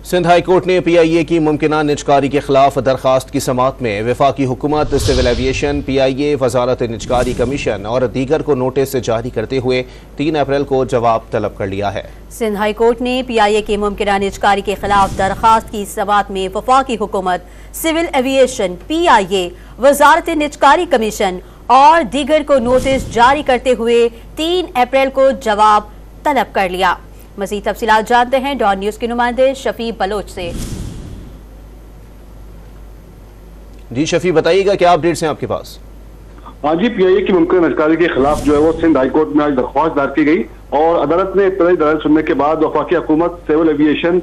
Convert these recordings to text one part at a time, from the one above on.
Sindh high court ने PIA की मुमकिना निजकारी के खिलाफ दरखास्त की समाअत में वफाकी हुकूमत, सिविल एविएशन, PIA, वजारत निजकारी कमीशन और दीगर को नोटिस जारी करते हुए 3 अप्रैल को जवाब तलब कर लिया है। सिंध हाई कोर्ट ने PIA की मुमकिना निजकारी के खिलाफ दरखास्त की समाअत में वफाकी हुकूमत, सिविल एविएशन, PIA, वजारत निजकारी कमीशन और दीगर को नोटिस जारी करते हुए 3 अप्रैल को जवाब तलब कर लिया। मज़ीद तफसीलात जानते हैं डॉन न्यूज़ के नुमाइंदे शफी बलोच से। जी शफी, बताइएगा क्या अपडेट्स हैं आपके पास? हाँ जी, PIA की मुमकिन निजकारी के खिलाफ जो है वो सिंध हाई कोर्ट में आज दरख्वास्त दायर की गई और अदालत ने इब्तदाई दलील सुनने के बाद वफाकी हुकूमत, सिविल एविएशन,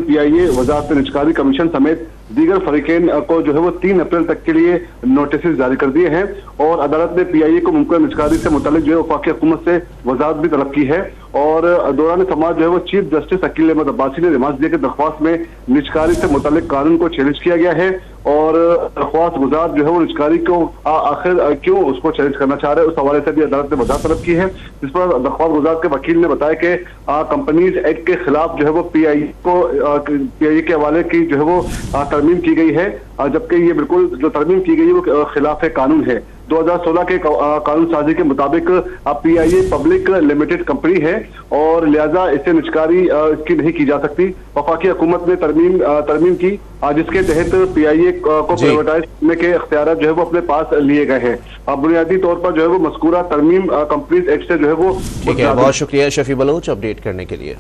PIA, वजारत निजकारी कमीशन समेत दीगर फरीकैन को जो है वो 3 अप्रैल तक के लिए नोटिस जारी कर दिए हैं और अदालत ने PIA को मुमकिन निजकारी से मुतालिक जो है वफाकी हुकूमत से वजाहत भी तलब की है। और दौरान समाअत जो है वो चीफ जस्टिस अकील अहमद अब्बासी ने रिमांड दिया कि दरख्वास्त में निजकारी से मुतालिक कानून को चैलेंज किया गया है और दरख्वास्त गुजार जो है वो निजकारी को आखिर क्यों उसको चैलेंज करना चाह रहे हैं, उस हवाले से भी अदालत ने वजाहत तलब की है। जिस पर दरख्वास्त गुजार के वकील ने बताया कि कंपनीज एक्ट के खिलाफ जो है वो PIA के हवाले की जो है वो तरमीम की गई है, जबकि ये बिल्कुल जो तरमीम की गई है वो खिलाफ कानून है। 2016 के कानून साजी के मुताबिक PIA पब्लिक लिमिटेड कंपनी है और लिहाजा इससे निजकारी इसकी नहीं की जा सकती। वफाकी हुकूमत ने तरमीम की जिसके तहत PIA को प्राइवेटाइज करने के इख्तियार जो है वो अपने पास लिए गए हैं। बुनियादी तौर पर जो है वो मज़कूरा तरमीम कंपनीज एक्ट से जो है वो। ठीक है, बहुत शुक्रिया शफी बलोच अपडेट करने के लिए।